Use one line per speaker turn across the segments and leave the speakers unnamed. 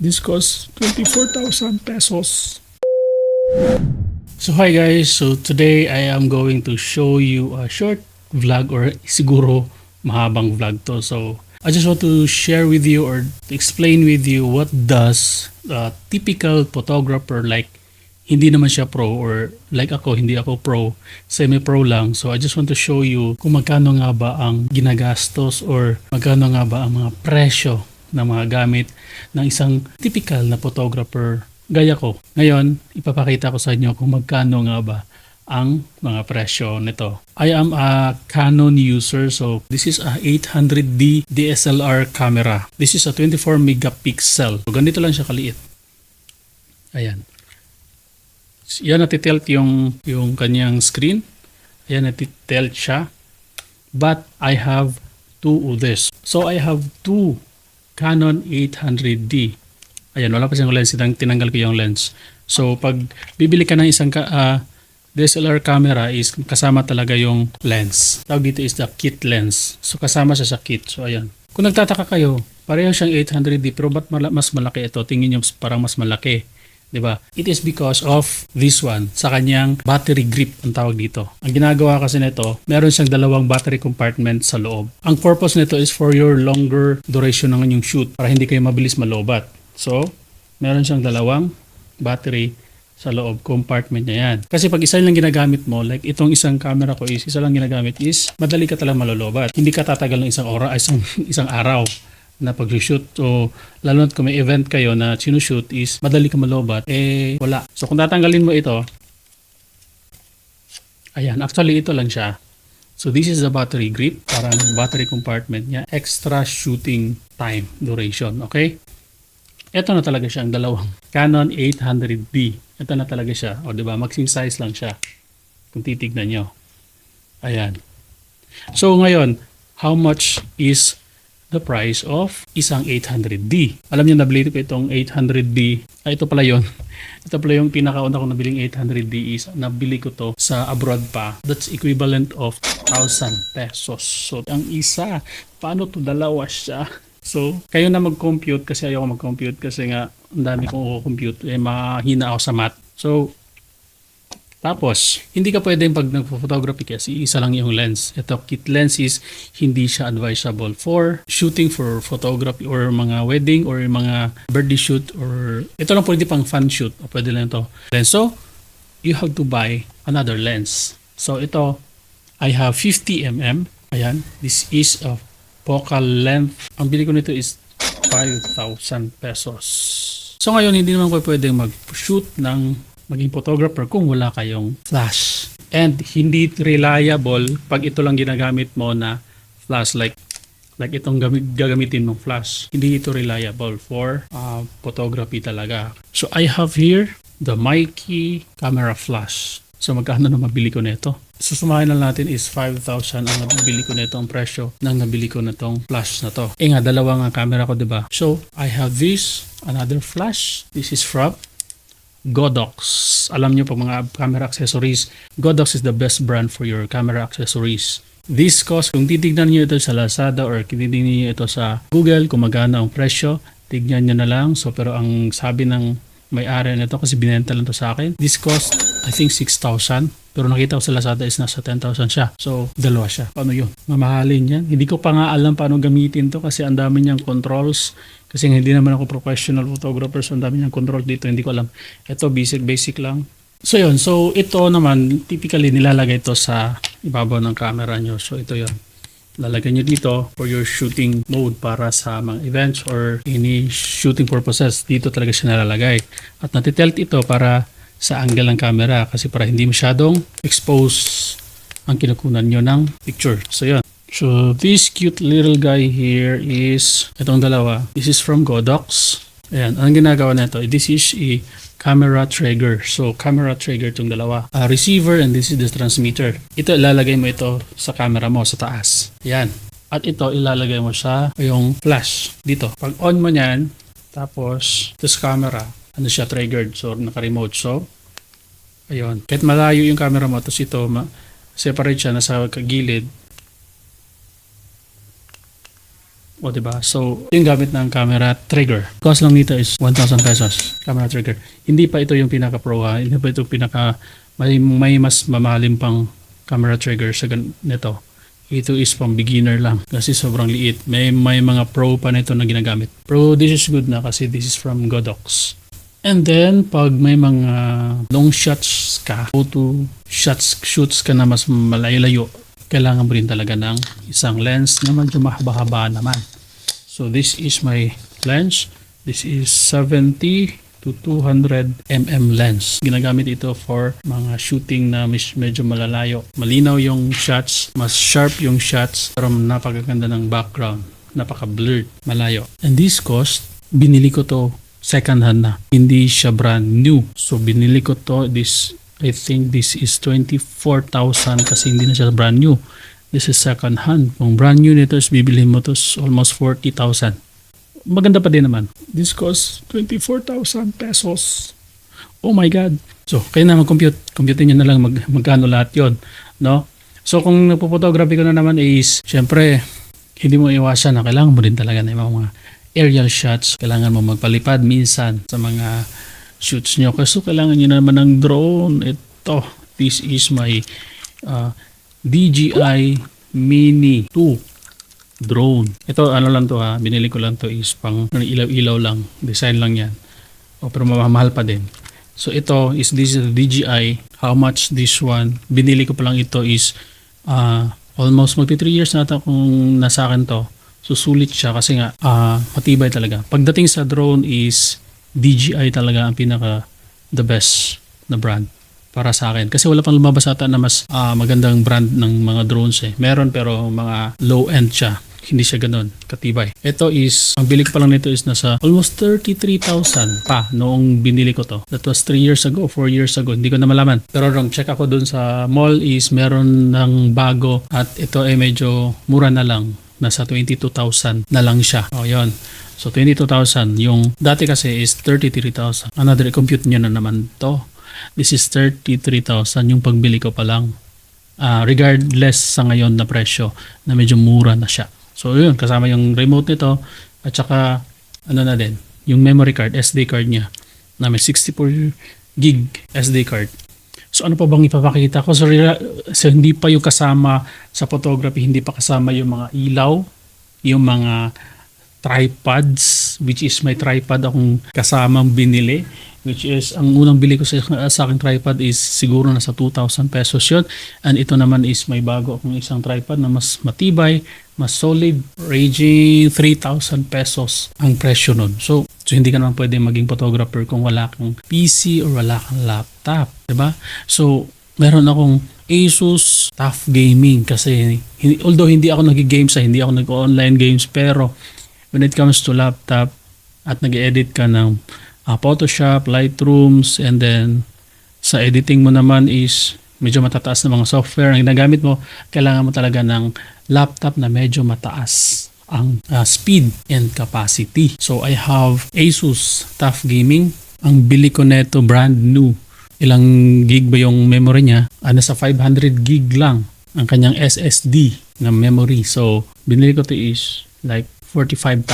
This costs 24,000 pesos. So hi guys, so today I am going to show you a short vlog or siguro mahabang vlog to. So I just want to share with you or explain with you what does a typical photographer, like hindi naman siya pro, or like ako, hindi ako pro, semi-pro lang. So I just want to show you kung magkano nga ba ang ginagastos or magkano nga ba ang mga presyo ng mga gamit ng isang typical na photographer gaya ko. Ngayon, ipapakita ko sa inyo kung magkano nga ba ang mga presyo nito. I am a Canon user, so this is a 800D DSLR camera. This is a 24 megapixel. So ganito lang siya kaliit. Ayan. Yan, natitilt yung kanyang screen. Ayan, natitilt siya. But I have two of this. So I have two Canon 800D. Ayan, wala pa siyang lens. Tinanggal ko yung lens. So pag bibili ka ng isang DSLR camera, is kasama talaga yung lens. Tawag dito is the kit lens. So kasama siya sa kit. So ayan. Kung nagtataka kayo, pareho siyang 800D pero ba't mas malaki ito? Tingin nyo parang mas malaki. 'Di ba? It is because of this one, sa kanyang battery grip ang tawag dito. Ang ginagawa kasi nito, meron siyang dalawang battery compartment sa loob. Ang purpose nito is for your longer duration ng inyong shoot para hindi kayo mabilis malobat. So, meron siyang dalawang battery sa loob, compartment niya yan. Kasi pag isa lang ginagamit mo, like itong isang camera ko is, isa lang ginagamit is, madali ka talagang malolobat. Hindi ka tatagal ng isang araw na pag-shoot. So, lalo na kung may event kayo na sinushoot is, madali ka malobat, wala. So, kung tatanggalin mo ito, ayan, actually ito lang siya. So, this is the battery grip, parang battery compartment niya, extra shooting time duration, okay? Ito na talaga siya, ang dalawang Canon 800D. Ito na talaga siya. O diba, maximum size lang siya. Kung titignan nyo. Ayan. So ngayon, how much is the price of isang 800D? Alam niyo, nabili ko itong 800D. Ito pala yun. Ito pala yung pinakauna kong nabiling 800D is, nabili ko to sa abroad pa. That's equivalent of 1,000 pesos. So, ang isa, paano to dalawa siya? So, kayo na mag-compute kasi ayoko mag-compute kasi nga ang dami kong compute, mahina ako sa math. So, tapos, hindi ka pwedeng pag nagpo-photography kasi isa lang yung lens. Ito, kit lens is hindi siya advisable for shooting for photography or mga wedding or mga birthday shoot or ito lang pwede pang fun shoot o pwede lang ito. So, you have to buy another lens. So, ito, I have 50mm. Ayan, this is a focal length. Ang bili ko nito is 5,000 pesos. So ngayon, hindi naman po pwedeng mag-shoot ng maging photographer kung wala kayong flash. And hindi reliable pag ito lang ginagamit mo na flash, like itong gagamitin mong flash. Hindi ito reliable for photography talaga. So I have here the Mikey camera flash. So magkano na mabili ko nito? Susumahin na natin is 5,000 ang nabili ko nito, ang presyo ng nabili ko na tong flash na to. Nga, dalawa nga camera ko, diba? So, I have this, another flash. This is from Godox. Alam nyo po mga camera accessories, Godox is the best brand for your camera accessories. This cost, kung titignan nyo ito sa Lazada or titignan nyo ito sa Google, kung magkano ang presyo, tignan nyo na lang. So, pero ang sabi ng may-ari nito kasi binenta lang to sa akin. This cost, I think 6,000. Pero nakita ko sa Lazada is nasa 10,000 siya. So, dalawa siya. Paano yun? Mamahalin yan. Hindi ko pa nga alam paano gamitin to kasi ang dami niyang controls. Kasi hindi naman ako professional photographer, so ang dami niyang control dito. Hindi ko alam. Ito, basic lang. So, yun. So, ito naman, typically nilalagay ito sa ibabaw ng camera nyo. So, ito yun. Lalagay nyo dito for your shooting mode para sa mga events or any shooting purposes. Dito talaga siya nalalagay. At natitilt ito para sa angle ng camera kasi para hindi masyadong expose ang kinukunan nyo ng picture. So yun. So this cute little guy here is itong dalawa. This is from Godox. Ayan. Ang ginagawa nito, this is a camera trigger. So camera trigger itong dalawa. A receiver and this is the transmitter. Ito ilalagay mo ito sa camera mo sa taas. Ayan. At ito ilalagay mo sa yung flash dito. Pag on mo niyan, tapos this camera, ano siya, triggered, so naka-remote. So ayun, kahit malayo yung camera mo, tapos ito separate siya, nasa gilid, O, diba? So, ito yung gamit ng camera trigger. Cost lang nito is 1,000 pesos. Camera trigger. Hindi pa ito yung pinaka-pro ha. Hindi pa ito may mas mamahaling pang camera trigger sa nito. Ito is pang beginner lang kasi sobrang liit. May mga pro pa nito na ginagamit. Pro, this is good na kasi this is from Godox. And then, pag may mga long shots ka, photo shoots ka na mas malayo-layo, kailangan mo rin talaga ng isang lens na medyo mahaba-haba naman. So this is my lens. This is 70 to 200 mm lens. Ginagamit ito for mga shooting na medyo malalayo. Malinaw yung shots, mas sharp yung shots, pero napakaganda ng background. Napaka-blurred, malayo. And this cost, binili ko to second hand na. Hindi siya brand new. So binili ko to I think this is 24,000 kasi hindi na siya brand new. This is second hand. Kung brand new nito is bibilhin mo to almost 40,000. Maganda pa din naman. This costs 24,000 pesos. Oh my God. So, kayo na mag-compute. Computein nyo na lang magkano lahat yon, no? So, kung nagpo-photography ko na naman is, syempre, hindi mo iwasan na kailangan mo din talaga ng mga aerial shots. Kailangan mo magpalipad minsan sa mga shoots nyo. Kasi kailangan nyo naman ng drone. Ito, this is my DJI Mini 2 drone. Ito, ano lang to ha, binili ko lang to is pang ilaw-ilaw lang. Design lang yan. Pero mamahal pa din. So ito, this is the DJI. How much this one? Binili ko pa lang ito is almost magti 3 years na ito kung nasa akin to. Susulit siya kasi nga matibay talaga. Pagdating sa drone is DJI talaga ang pinaka the best na brand para sa akin. Kasi wala pang lumabas ata na mas magandang brand ng mga drones eh. Meron pero mga low end siya. Hindi siya ganun katibay. Ito is, ang bili ko pa lang nito is nasa almost 33,000 pa noong binili ko to. That was 3 years ago, 4 years ago. Hindi ko na malaman. Pero nung check ako dun sa mall is meron ng bago at ito ay medyo mura na lang. Nasa 22,000 na lang siya. O yun. So 22,000. Yung dati kasi is 33,000. Another compute nyo na naman to. This is 33,000 yung pagbili ko pa lang. Regardless sa ngayon na presyo na medyo mura na siya. So yun, kasama yung remote nito at saka ano na din, yung memory card, SD card niya na may 64 gig SD card. So ano pa bang ipapakita ko? So hindi pa yung kasama sa photography, hindi pa kasama yung mga ilaw, yung mga tripods, which is may tripod akong kasamang binili, which is ang unang bili ko sa aking tripod is siguro nasa 2,000 pesos yun. And ito naman is may bago akong isang tripod na mas matibay, mas solid, ranging 3,000 pesos ang presyo nun. So hindi ka naman pwede maging photographer kung wala kang PC or wala kang laptop, diba? So meron akong Asus TUF Gaming kasi although hindi ako nag-games, hindi ako nag-online games, pero when it comes to laptop at nag-edit ka ng Photoshop, Lightrooms, and then sa editing mo naman is medyo matataas na mga software ang ginagamit mo, kailangan mo talaga ng laptop na medyo mataas ang speed and capacity. So I have Asus TUF Gaming. Ang bili ko neto brand new. Ilang gig ba yung memory niya? Nasa 500 gig lang ang kanyang SSD na memory. So binili ko to is like 45,000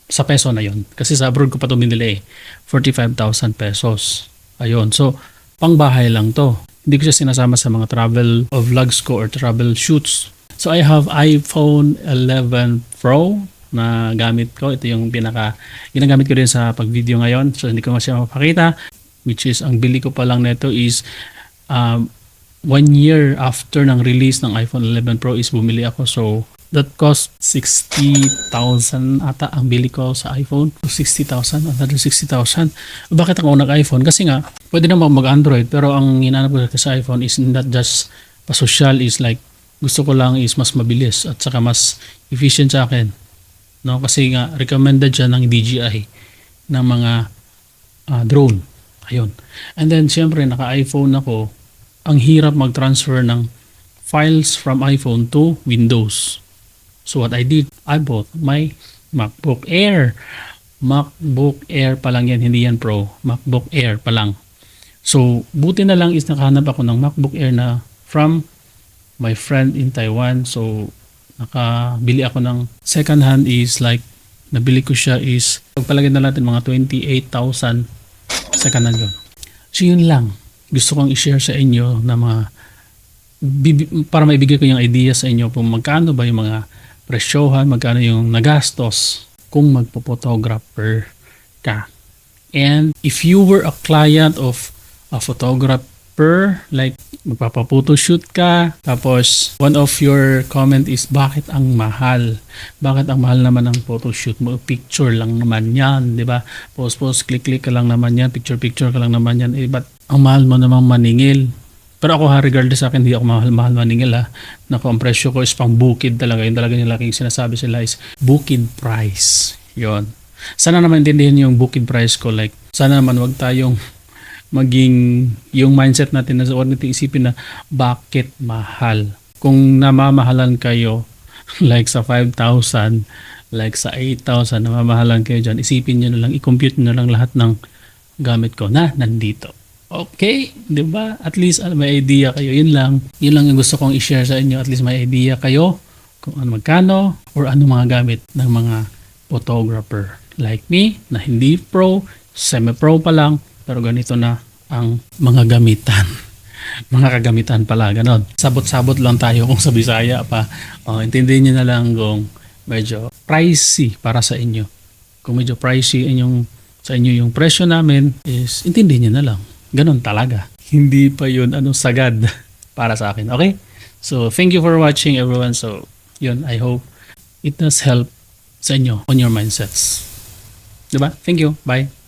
sa peso na yon. Kasi sa abroad ko pa ito binili 45,000 pesos. Ayun. So pang bahay lang to. Hindi ko siya sinasama sa mga travel vlogs ko or travel shoots. So I have iPhone 11 Pro na gamit ko. Ito yung ginagamit ko din sa pag-video ngayon. So hindi ko siya mapakita. Which is, ang bili ko pa lang nito is 1 year after ng release ng iPhone 11 Pro is bumili ako. So that cost 60,000 ata ang bili ko sa iPhone. 60,000, another 60,000. Bakit ako nag-iPhone? Kasi nga, pwede naman mag-Android. Pero ang hinanap ko sa iPhone is not just pa-social, is like, gusto ko lang is mas mabilis at saka mas efficient sa akin. No? Kasi nga, recommended siya ng DJI ng mga drone. Ayun. And then, siyempre, naka-iPhone ako. Ang hirap mag-transfer ng files from iPhone to Windows. So, what I did, I bought my MacBook Air. MacBook Air pa lang yan, hindi yan Pro. MacBook Air pa lang. So, buti na lang is nakahanap ako ng MacBook Air na from my friend in Taiwan. So, Nakabili ako ng second hand is like, nabili ko siya is, pagpalagay na natin mga 28,000 second hand yun. So yun lang. Gusto kong i-share sa inyo na mga, para maibigay ko yung idea sa inyo kung magkano ba yung mga presyohan, magkano yung nagastos kung magpo-photographer ka. And if you were a client of a photographer, like magpapa-photoshoot ka, tapos one of your comment is, bakit ang mahal? Bakit ang mahal naman ng photoshoot mo? Picture lang naman yan, di ba? Post, click ka lang naman yan, picture ka lang naman yan. Eh, ba't ang mahal mo namang maningil? Pero ako regardless sa akin, hindi ako mahal maningil ha. Naku, ang presyo ko is pang bukid talaga. Yung talaga nila laking sinasabi sila is bukid price. Yon. Sana naman intindihin yung bukid price ko. Like, sana naman wag tayong maging yung mindset natin na huwag natin isipin na bakit mahal. Kung namamahalan kayo like sa 5,000, like sa 8,000, namamahalan kayo dyan, isipin nyo na lang, i-compute nyo na lang lahat ng gamit ko na nandito. Okay, 'di ba? At least may idea kayo. Yun lang yung gusto kong i-share sa inyo. At least may idea kayo kung ano magkano or ano mga gamit ng mga photographer like me na hindi pro, semi-pro pa lang, pero ganito na ang mga gamitan. Mga kagamitan pala, ganon. Sabot-sabot lang tayo kung sa Bisaya pa. Intindihin niyo na lang kung medyo pricey para sa inyo. Kung medyo pricey sa inyo yung presyo namin is intindihin niyo na lang. Ganon talaga. Hindi pa yun sagad para sa akin. Okay? So, thank you for watching everyone. So, yun, I hope it does help sa inyo on your mindsets. Diba? Thank you. Bye.